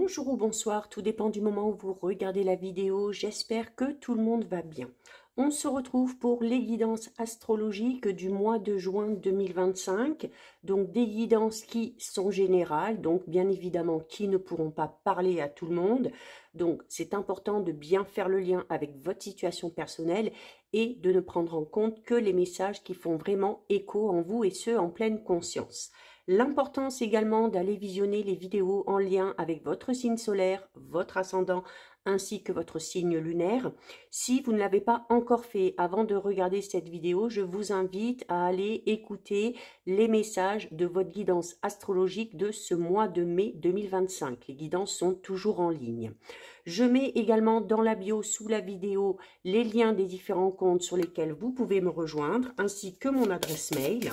Bonjour ou bonsoir, tout dépend du moment où vous regardez la vidéo. J'espère que tout le monde va bien. On se retrouve pour les guidances astrologiques du mois de juin 2025. Donc des guidances qui sont générales, donc bien évidemment qui ne pourront pas parler à tout le monde. Donc c'est important de bien faire le lien avec votre situation personnelle et de ne prendre en compte que les messages qui font vraiment écho en vous et ce en pleine conscience. L'importance également d'aller visionner les vidéos en lien avec votre signe solaire, votre ascendant ainsi que votre signe lunaire. Si vous ne l'avez pas encore fait avant de regarder cette vidéo, je vous invite à aller écouter les messages de votre guidance astrologique de ce mois de mai 2025. Les guidances sont toujours en ligne. Je mets également dans la bio sous la vidéo les liens des différents comptes sur lesquels vous pouvez me rejoindre ainsi que mon adresse mail.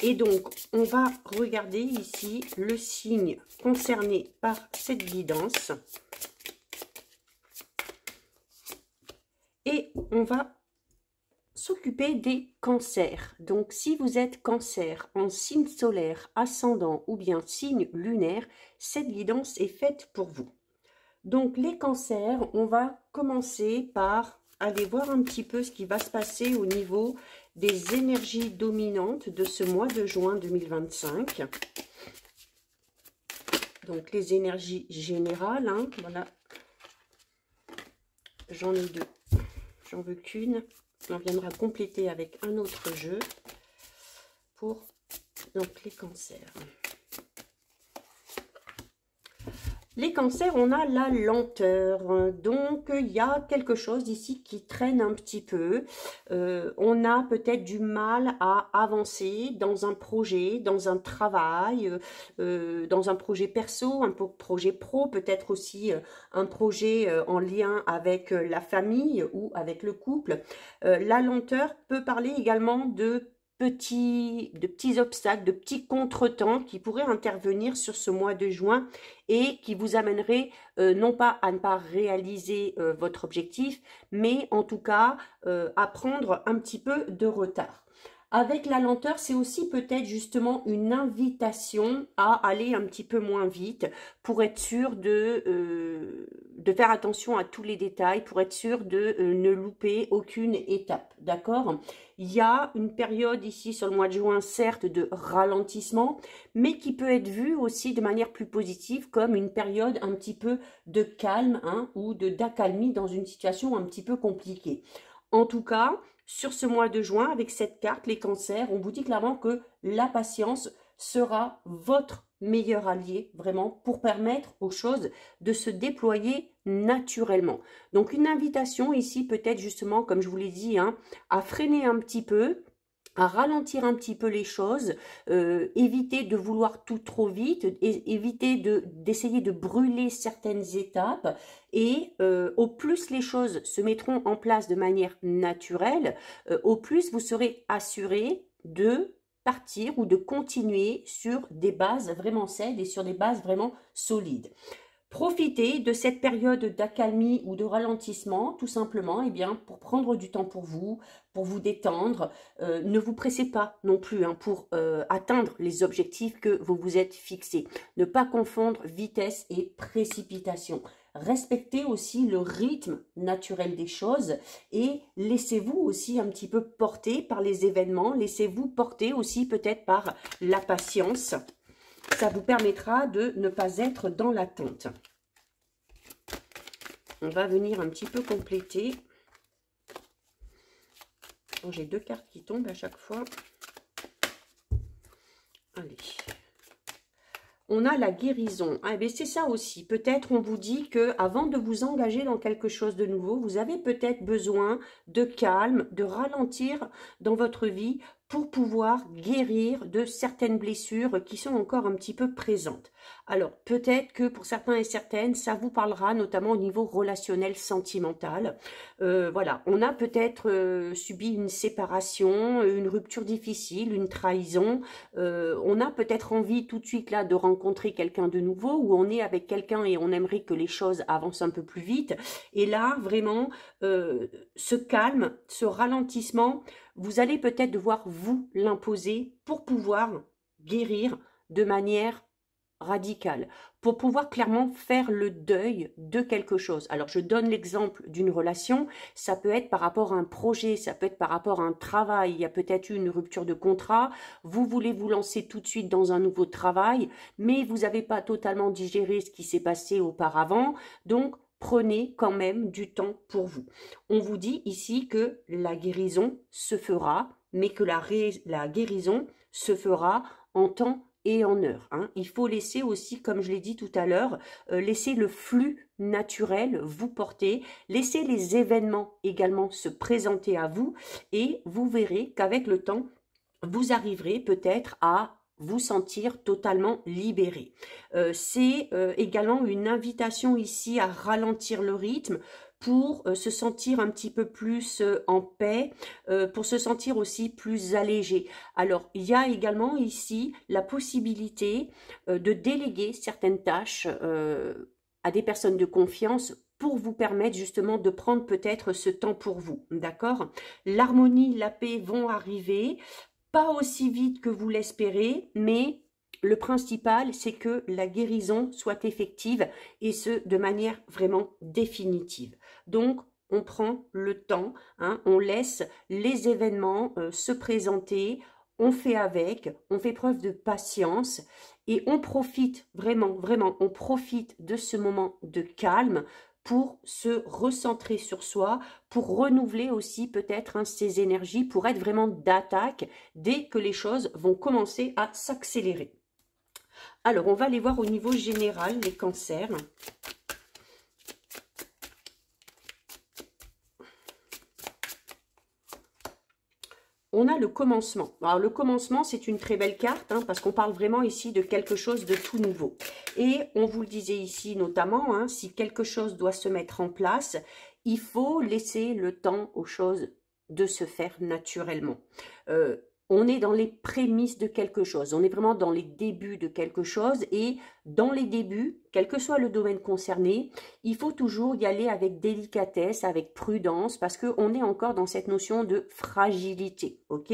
Et donc, on va regarder ici le signe concerné par cette guidance. Et on va s'occuper des cancers. Donc, si vous êtes cancer en signe solaire, ascendant ou bien signe lunaire, cette guidance est faite pour vous. Donc, les cancers, on va commencer par aller voir un petit peu ce qui va se passer au niveau des énergies dominantes de ce mois de juin 2025. Donc, les énergies générales, hein, voilà. J'en ai deux. J'en veux qu'une. On viendra compléter avec un autre jeu pour donc, les cancers. Les cancers, on a la lenteur, donc il y a quelque chose ici qui traîne un petit peu. On a peut-être du mal à avancer dans un projet, dans un travail, dans un projet perso, un projet pro, peut-être aussi un projet en lien avec la famille ou avec le couple. La lenteur peut parler également de petits obstacles, de petits contretemps qui pourraient intervenir sur ce mois de juin et qui vous amèneraient non pas à ne pas réaliser votre objectif, mais en tout cas à prendre un petit peu de retard. Avec la lenteur, c'est aussi peut-être justement une invitation à aller un petit peu moins vite pour être sûr de faire attention à tous les détails, pour être sûr de ne louper aucune étape, d'accord? Il y a une période ici sur le mois de juin, certes, de ralentissement, mais qui peut être vue aussi de manière plus positive comme une période un petit peu de calme hein, ou d'accalmie dans une situation un petit peu compliquée. En tout cas, sur ce mois de juin, avec cette carte, les cancers, on vous dit clairement que la patience sera votre meilleur allié, vraiment, pour permettre aux choses de se déployer naturellement. Donc, une invitation ici, peut-être justement, comme je vous l'ai dit, hein, à freiner un petit peu, à ralentir un petit peu les choses, éviter de vouloir tout trop vite, éviter d'essayer de brûler certaines étapes et au plus les choses se mettront en place de manière naturelle, au plus vous serez assuré de partir ou de continuer sur des bases vraiment saines et sur des bases vraiment solides. Profitez de cette période d'accalmie ou de ralentissement, tout simplement, eh bien, pour prendre du temps pour vous détendre. Ne vous pressez pas non plus hein, pour atteindre les objectifs que vous vous êtes fixés. Ne pas confondre vitesse et précipitation. Respectez aussi le rythme naturel des choses et laissez-vous aussi un petit peu porter par les événements. Laissez-vous porter aussi peut-être par la patience. Ça vous permettra de ne pas être dans l'attente. On va venir un petit peu compléter. Bon, j'ai deux cartes qui tombent à chaque fois. Allez. On a la guérison. Ah, ben c'est ça aussi. Peut-être on vous dit que avant de vous engager dans quelque chose de nouveau, vous avez peut-être besoin de calme, de ralentir dans votre vie pour pouvoir guérir de certaines blessures qui sont encore un petit peu présentes. Alors, peut-être que pour certains et certaines, ça vous parlera notamment au niveau relationnel, sentimental. Voilà, on a peut-être subi une séparation, une rupture difficile, une trahison. On a peut-être envie tout de suite là de rencontrer quelqu'un de nouveau ou on est avec quelqu'un et on aimerait que les choses avancent un peu plus vite. Et là, vraiment, ce calme, ce ralentissement, vous allez peut-être devoir vous l'imposer pour pouvoir guérir de manière radical, pour pouvoir clairement faire le deuil de quelque chose. Alors, je donne l'exemple d'une relation, ça peut être par rapport à un projet, ça peut être par rapport à un travail, il y a peut-être eu une rupture de contrat, vous voulez vous lancer tout de suite dans un nouveau travail, mais vous n'avez pas totalement digéré ce qui s'est passé auparavant, donc prenez quand même du temps pour vous. On vous dit ici que la guérison se fera, mais que la guérison se fera en temps et en heure. Hein. Il faut laisser aussi, comme je l'ai dit tout à l'heure, laisser le flux naturel vous porter, laisser les événements également se présenter à vous et vous verrez qu'avec le temps, vous arriverez peut-être à vous sentir totalement libéré. C'est également une invitation ici à ralentir le rythme, pour se sentir un petit peu plus en paix, pour se sentir aussi plus allégé. Alors, il y a également ici la possibilité de déléguer certaines tâches à des personnes de confiance pour vous permettre justement de prendre peut-être ce temps pour vous, d'accord? L'harmonie, la paix vont arriver, pas aussi vite que vous l'espérez, mais le principal, c'est que la guérison soit effective et ce, de manière vraiment définitive. Donc, on prend le temps, hein, on laisse les événements se présenter, on fait avec, on fait preuve de patience et on profite vraiment, vraiment, on profite de ce moment de calme pour se recentrer sur soi, pour renouveler aussi peut-être ses énergies, pour être vraiment d'attaque dès que les choses vont commencer à s'accélérer. Alors, on va aller voir au niveau général les cancers. On a le commencement. Alors, le commencement, c'est une très belle carte, hein, parce qu'on parle vraiment ici de quelque chose de tout nouveau. Et on vous le disait ici notamment, hein, si quelque chose doit se mettre en place, il faut laisser le temps aux choses de se faire naturellement. On est dans les prémices de quelque chose, on est vraiment dans les débuts de quelque chose et dans les débuts, quel que soit le domaine concerné, il faut toujours y aller avec délicatesse, avec prudence parce qu'on est encore dans cette notion de fragilité, ok?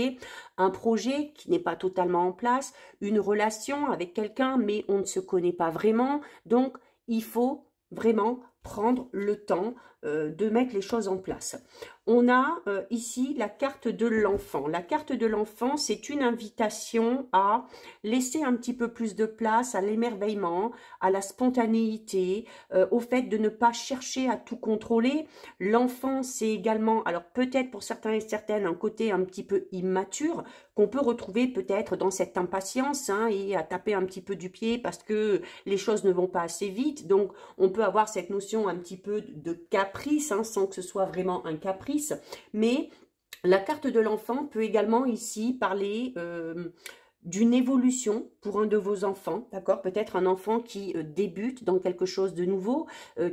Un projet qui n'est pas totalement en place, une relation avec quelqu'un mais on ne se connaît pas vraiment, donc il faut vraiment prendre le temps de mettre les choses en place. On a ici la carte de l'enfant. La carte de l'enfant, c'est une invitation à laisser un petit peu plus de place à l'émerveillement, à la spontanéité, au fait de ne pas chercher à tout contrôler. L'enfant, c'est également, alors peut-être pour certains et certaines, un côté un petit peu immature qu'on peut retrouver peut-être dans cette impatience hein, et à taper un petit peu du pied parce que les choses ne vont pas assez vite. Donc, on peut avoir cette notion un petit peu de caprice hein, sans que ce soit vraiment un caprice. Mais la carte de l'enfant peut également ici parler d'une évolution pour un de vos enfants, d'accord? Peut-être un enfant qui débute dans quelque chose de nouveau,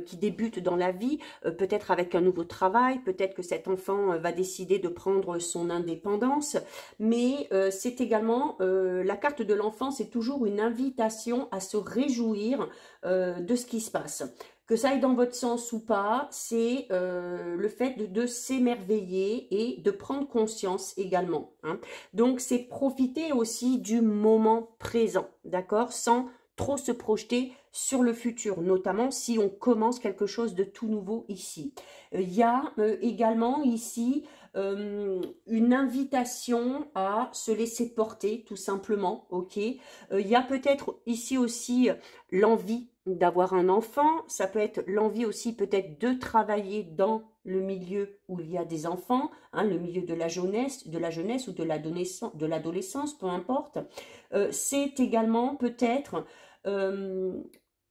qui débute dans la vie, peut-être avec un nouveau travail, peut-être que cet enfant va décider de prendre son indépendance, mais c'est également, la carte de l'enfant, c'est toujours une invitation à se réjouir de ce qui se passe. Que ça aille dans votre sens ou pas, c'est le fait de s'émerveiller et de prendre conscience également. Hein. Donc, c'est profiter aussi du moment présent, d'accord? Sans trop se projeter sur le futur, notamment si on commence quelque chose de tout nouveau ici. Il y a également ici une invitation à se laisser porter, tout simplement, ok? Il y a peut-être ici aussi l'envie d'avoir un enfant, ça peut être l'envie aussi peut-être de travailler dans le milieu où il y a des enfants, hein, le milieu de la jeunesse ou de l'adolescence, peu importe. C'est également peut-être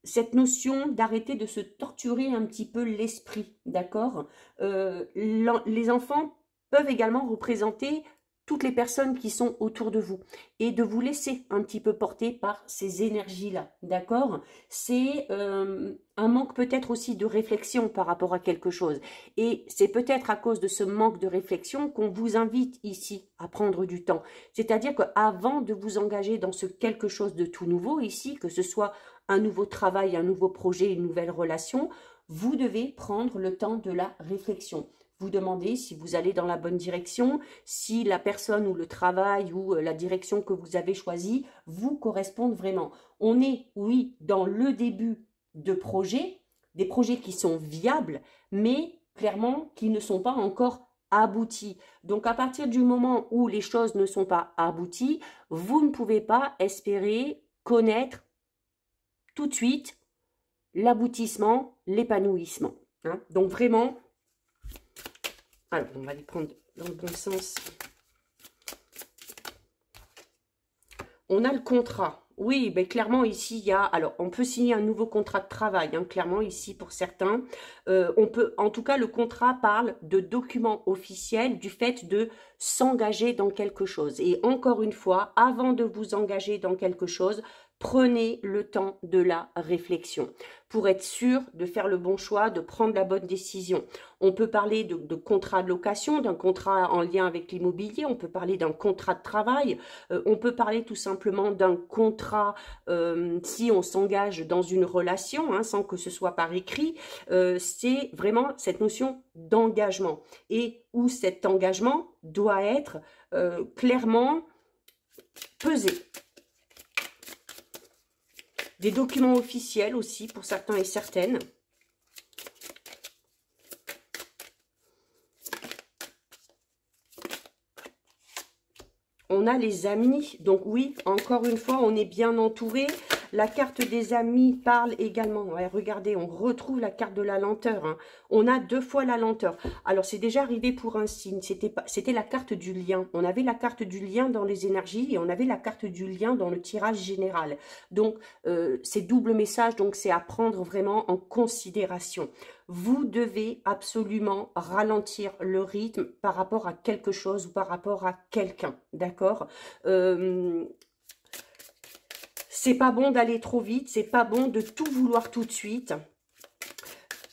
cette notion d'arrêter de se torturer un petit peu l'esprit, d'accord? Les enfants peuvent également représenter toutes les personnes qui sont autour de vous et de vous laisser un petit peu porter par ces énergies-là, d'accord? C'est un manque peut-être aussi de réflexion par rapport à quelque chose et c'est peut-être à cause de ce manque de réflexion qu'on vous invite ici à prendre du temps. C'est-à-dire qu'avant de vous engager dans ce quelque chose de tout nouveau ici, que ce soit un nouveau travail, un nouveau projet, une nouvelle relation, vous devez prendre le temps de la réflexion. vous demander si vous allez dans la bonne direction, si la personne ou le travail ou la direction que vous avez choisie vous correspondent vraiment. On est, oui, dans le début de projets, des projets qui sont viables, mais clairement qui ne sont pas encore aboutis. Donc à partir du moment où les choses ne sont pas abouties, vous ne pouvez pas espérer connaître tout de suite l'aboutissement, l'épanouissement. Hein. Donc vraiment, alors on va les prendre dans le bon sens. On a le contrat. Oui, ben clairement ici, il y a... Alors, on peut signer un nouveau contrat de travail, hein, clairement ici pour certains. On peut, en tout cas, le contrat parle de documents officiels, du fait de s'engager dans quelque chose. Et encore une fois, avant de vous engager dans quelque chose, prenez le temps de la réflexion pour être sûr de faire le bon choix, de prendre la bonne décision. On peut parler de contrat de location, d'un contrat en lien avec l'immobilier, on peut parler d'un contrat de travail, on peut parler tout simplement d'un contrat si on s'engage dans une relation, hein, sans que ce soit par écrit. C'est vraiment cette notion d'engagement et où cet engagement doit être clairement pesé. Des documents officiels aussi pour certains et certaines. On a les amis. Donc oui, encore une fois, on est bien entouré. La carte des amis parle également. Ouais, regardez, on retrouve la carte de la lenteur. Hein. On a 2 fois la lenteur. Alors, c'est déjà arrivé pour un signe. C'était la carte du lien. On avait la carte du lien dans les énergies et on avait la carte du lien dans le tirage général. Donc, c'est double message. Donc, c'est à prendre vraiment en considération. Vous devez absolument ralentir le rythme par rapport à quelque chose ou par rapport à quelqu'un. D'accord ? C'est pas bon d'aller trop vite, c'est pas bon de tout vouloir tout de suite.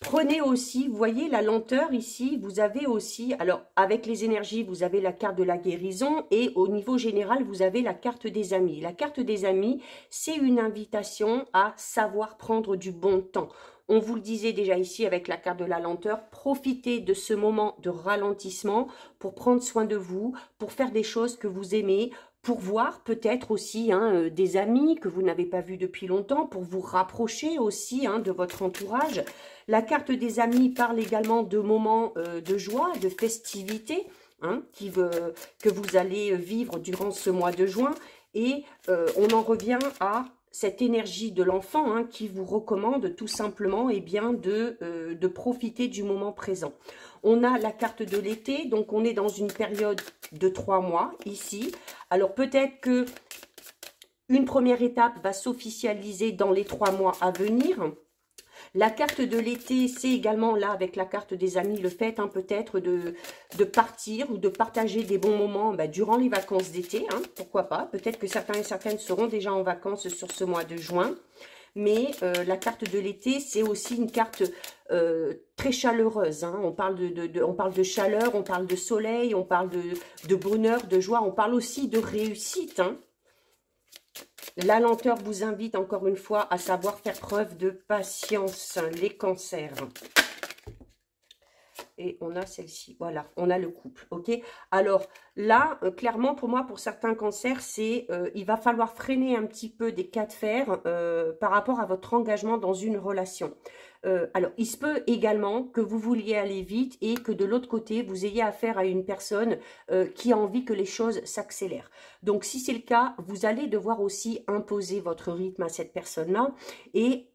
Prenez aussi, vous voyez la lenteur ici, vous avez aussi, alors avec les énergies, vous avez la carte de la guérison et au niveau général, vous avez la carte des amis. La carte des amis, c'est une invitation à savoir prendre du bon temps. On vous le disait déjà ici avec la carte de la lenteur, profitez de ce moment de ralentissement pour prendre soin de vous, pour faire des choses que vous aimez, pour voir peut-être aussi hein, des amis que vous n'avez pas vus depuis longtemps, pour vous rapprocher aussi hein, de votre entourage. La carte des amis parle également de moments de joie, de festivités hein, que vous allez vivre durant ce mois de juin. Et on en revient à cette énergie de l'enfant hein, qui vous recommande tout simplement eh bien, de profiter du moment présent. On a la carte de l'été, donc on est dans une période de 3 mois ici. Alors peut-être que une première étape va s'officialiser dans les 3 mois à venir. La carte de l'été, c'est également là avec la carte des amis, le fait hein, peut-être de partir ou de partager des bons moments durant les vacances d'été. Hein, pourquoi pas, peut-être que certains et certaines seront déjà en vacances sur ce mois de juin. Mais la carte de l'été, c'est aussi une carte très chaleureuse. Hein. On parle de chaleur, on parle de soleil, on parle de bonheur, de joie. On parle aussi de réussite. Hein. La lenteur vous invite encore une fois à savoir faire preuve de patience, les cancers. Et on a celle-ci, voilà, on a le couple, ok. Alors là, clairement pour moi, pour certains cancers, c'est il va falloir freiner un petit peu des cas de fer par rapport à votre engagement dans une relation. Alors, il se peut également que vous vouliez aller vite et que de l'autre côté, vous ayez affaire à une personne qui a envie que les choses s'accélèrent. Donc, si c'est le cas, vous allez devoir aussi imposer votre rythme à cette personne-là et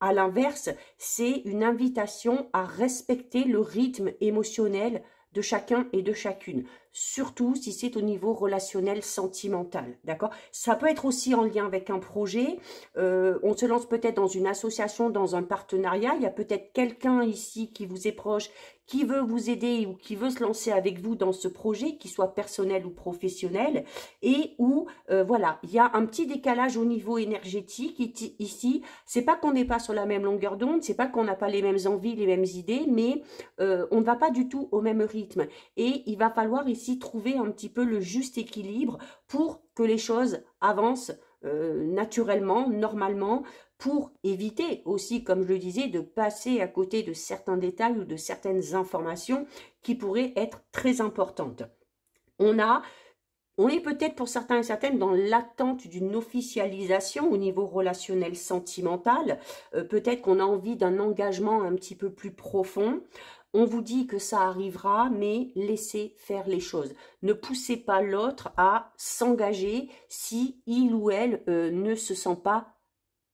à l'inverse, c'est une invitation à respecter le rythme émotionnel de chacun et de chacune, surtout si c'est au niveau relationnel sentimental, d'accord? Ça peut être aussi en lien avec un projet, on se lance peut-être dans une association, dans un partenariat, il y a peut-être quelqu'un ici qui vous est proche, qui veut vous aider ou qui veut se lancer avec vous dans ce projet, qu'il soit personnel ou professionnel, et où, voilà, il y a un petit décalage au niveau énergétique ici. C'est pas qu'on n'est pas sur la même longueur d'onde, c'est pas qu'on n'a pas les mêmes envies, les mêmes idées, mais on ne va pas du tout au même rythme. Et il va falloir ici trouver un petit peu le juste équilibre pour que les choses avancent naturellement, normalement, pour éviter aussi, comme je le disais, de passer à côté de certains détails ou de certaines informations qui pourraient être très importantes. On est peut-être pour certains et certaines dans l'attente d'une officialisation au niveau relationnel sentimental. Peut-être qu'on a envie d'un engagement un petit peu plus profond. On vous dit que ça arrivera, mais laissez faire les choses. Ne poussez pas l'autre à s'engager si il ou elle ne se sent pas,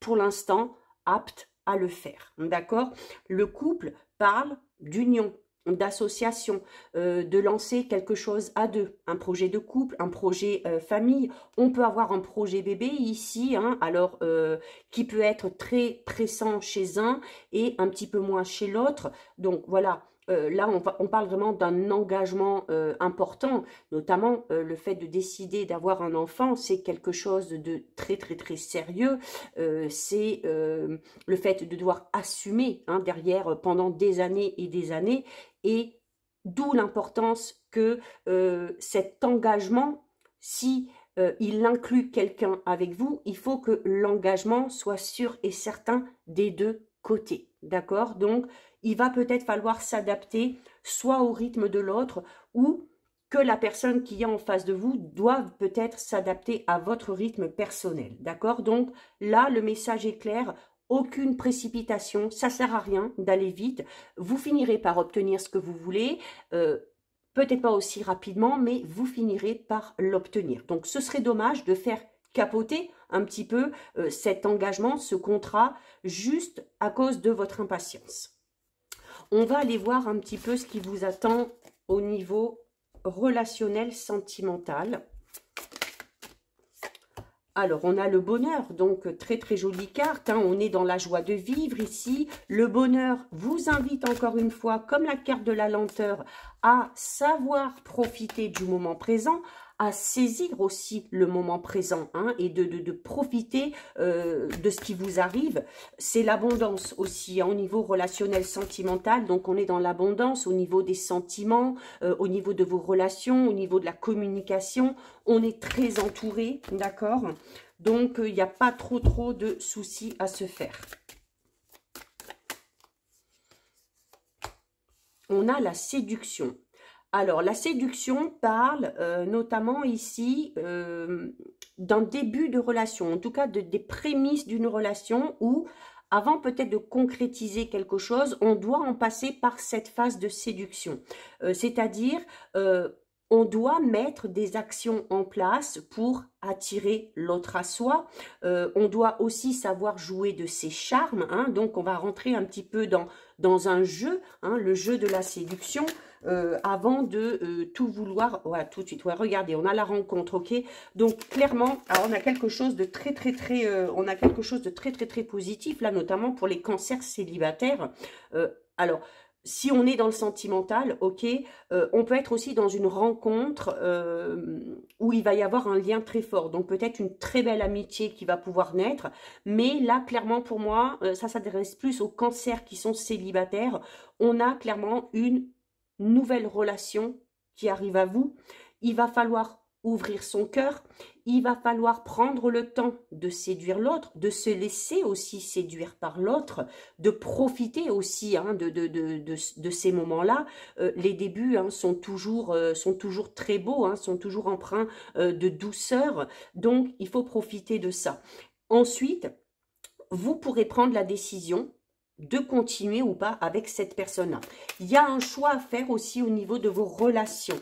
pour l'instant, apte à le faire. D'accord? Le couple parle d'union, d'association, de lancer quelque chose à deux, un projet de couple, un projet famille. On peut avoir un projet bébé ici, hein, alors qui peut être très pressant chez un et un petit peu moins chez l'autre. Donc voilà. Là, on parle vraiment d'un engagement important, notamment le fait de décider d'avoir un enfant, c'est quelque chose de très très très sérieux. C'est le fait de devoir assumer hein, derrière pendant des années et des années, et d'où l'importance que cet engagement, si il inclut quelqu'un avec vous, il faut que l'engagement soit sûr et certain des deux côtés. D'accord? Donc, il va peut-être falloir s'adapter soit au rythme de l'autre ou que la personne qui est en face de vous doive peut-être s'adapter à votre rythme personnel. D'accord? Donc, là, le message est clair. Aucune précipitation, ça sert à rien d'aller vite. Vous finirez par obtenir ce que vous voulez. Peut-être pas aussi rapidement, mais vous finirez par l'obtenir. Donc, ce serait dommage de faire capoter un petit peu cet engagement, ce contrat, juste à cause de votre impatience. On va aller voir un petit peu ce qui vous attend au niveau relationnel, sentimental. Alors, on a le bonheur, donc très très jolie carte, hein, on est dans la joie de vivre ici. Le bonheur vous invite encore une fois, comme la carte de la lenteur, à savoir profiter du moment présent, à saisir aussi le moment présent hein, et de profiter de ce qui vous arrive. C'est l'abondance aussi hein, au niveau relationnel sentimental, donc on est dans l'abondance au niveau des sentiments, au niveau de vos relations, au niveau de la communication, on est très entouré, d'accord? Donc il n'y a pas trop de soucis à se faire. On a la séduction. Alors, la séduction parle notamment ici d'un début de relation, en tout cas des prémices d'une relation où, avant peut-être de concrétiser quelque chose, on doit en passer par cette phase de séduction. C'est-à-dire, on doit mettre des actions en place pour attirer l'autre à soi. On doit aussi savoir jouer de ses charmes. Hein, donc, on va rentrer un petit peu dans un jeu, hein, le jeu de la séduction. Avant de tout vouloir, voilà, tout de suite, ouais, regardez, on a la rencontre, ok, donc clairement, alors on a quelque chose de très positif, là, notamment pour les cancers célibataires, alors, si on est dans le sentimental, ok, on peut être aussi dans une rencontre où il va y avoir un lien très fort, donc peut-être une très belle amitié qui va pouvoir naître, mais là, clairement, pour moi, ça s'adresse plus aux cancers qui sont célibataires, on a clairement une nouvelle relation qui arrive à vous. Il va falloir ouvrir son cœur, il va falloir prendre le temps de séduire l'autre, de se laisser aussi séduire par l'autre, de profiter aussi hein, de ces moments-là. Les débuts hein, sont toujours très beaux, hein, sont toujours empreints de douceur, donc il faut profiter de ça. Ensuite, vous pourrez prendre la décision de continuer ou pas avec cette personne-là. Il y a un choix à faire aussi au niveau de vos relations.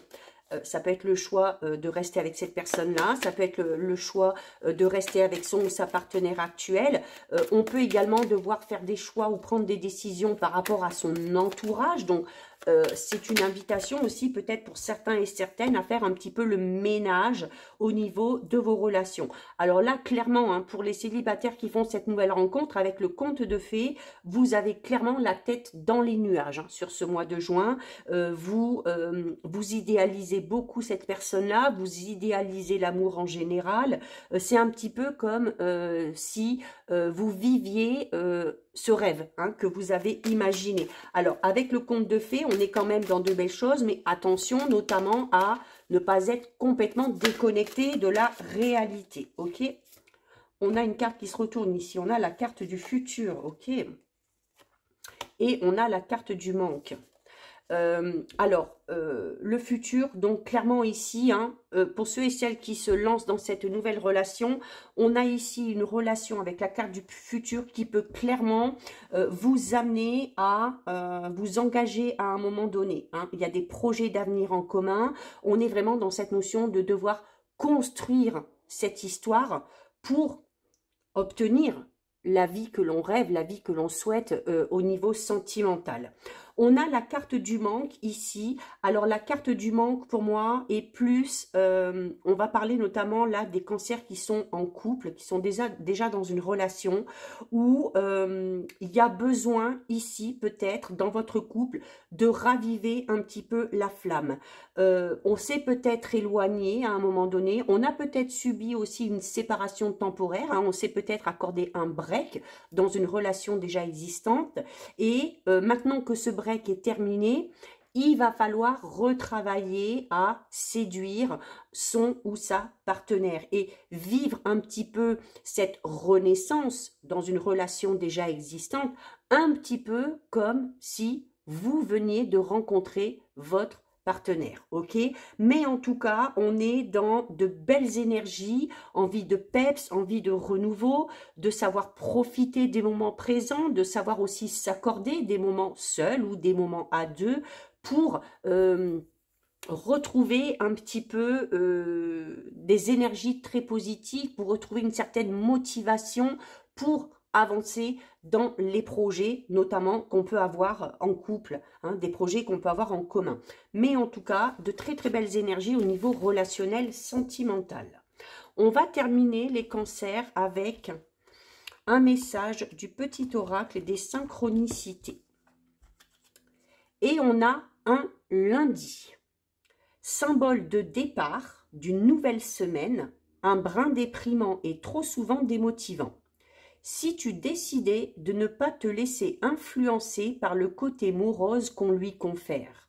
Ça peut être le choix de rester avec cette personne-là, ça peut être le choix de rester avec son ou sa partenaire actuelle. On peut également devoir faire des choix ou prendre des décisions par rapport à son entourage. Donc, c'est une invitation aussi peut-être pour certains et certaines à faire un petit peu le ménage au niveau de vos relations. Alors là, clairement, hein, pour les célibataires qui font cette nouvelle rencontre avec le conte de fées, vous avez clairement la tête dans les nuages hein, sur ce mois de juin. Vous idéalisez beaucoup cette personne-là, vous idéalisez l'amour en général. C'est un petit peu comme si vous viviez ce rêve hein, que vous avez imaginé. Alors, avec le conte de fées, on est quand même dans de belles choses, mais attention notamment à ne pas être complètement déconnecté de la réalité, ok? on a une carte qui se retourne ici. On a la carte du futur, ok? Et on a la carte du manque. Le futur, donc clairement ici, hein, pour ceux et celles qui se lancent dans cette nouvelle relation, on a ici une relation avec la carte du futur qui peut clairement vous amener à vous engager à un moment donné, hein. Il y a des projets d'avenir en commun. On est vraiment dans cette notion de devoir construire cette histoire pour obtenir la vie que l'on rêve, la vie que l'on souhaite au niveau sentimental. On a la carte du manque ici. Alors la carte du manque pour moi est plus, on va parler notamment là des cancers qui sont en couple, qui sont déjà dans une relation où il y a besoin ici peut-être dans votre couple de raviver un petit peu la flamme. On s'est peut-être éloigné à un moment donné, on a peut-être subi aussi une séparation temporaire, hein, on s'est peut-être accordé un break dans une relation déjà existante et maintenant que ce break est terminé, il va falloir retravailler à séduire son ou sa partenaire et vivre un petit peu cette renaissance dans une relation déjà existante, un petit peu comme si vous veniez de rencontrer votre partenaire, ok? Mais en tout cas, on est dans de belles énergies, envie de peps, envie de renouveau, de savoir profiter des moments présents, de savoir aussi s'accorder des moments seuls ou des moments à deux pour retrouver un petit peu des énergies très positives, pour retrouver une certaine motivation pour avancer dans les projets, notamment qu'on peut avoir en couple, hein, des projets qu'on peut avoir en commun. Mais en tout cas, de très très belles énergies au niveau relationnel, sentimental. On va terminer les cancers avec un message du petit oracle des synchronicités. Et on a un lundi, symbole de départ d'une nouvelle semaine, un brin déprimant et trop souvent démotivant. Si tu décidais de ne pas te laisser influencer par le côté morose qu'on lui confère,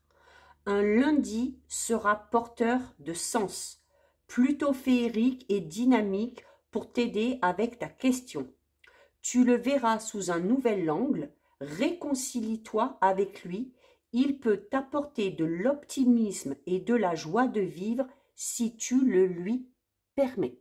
un lundi sera porteur de sens, plutôt féerique et dynamique pour t'aider avec ta question. Tu le verras sous un nouvel angle, réconcilie-toi avec lui, il peut t'apporter de l'optimisme et de la joie de vivre si tu le lui permets.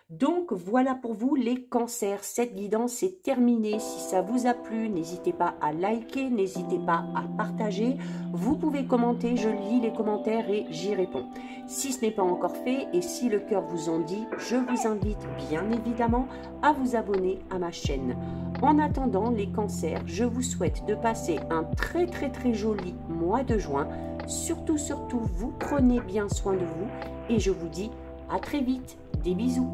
Donc voilà pour vous les cancers, cette guidance est terminée. Si ça vous a plu, n'hésitez pas à liker, n'hésitez pas à partager. Vous pouvez commenter, je lis les commentaires et j'y réponds. Si ce n'est pas encore fait et si le cœur vous en dit, je vous invite bien évidemment à vous abonner à ma chaîne. En attendant les cancers, je vous souhaite de passer un très joli mois de juin. Surtout, vous prenez bien soin de vous et je vous dis à très vite. Des bisous.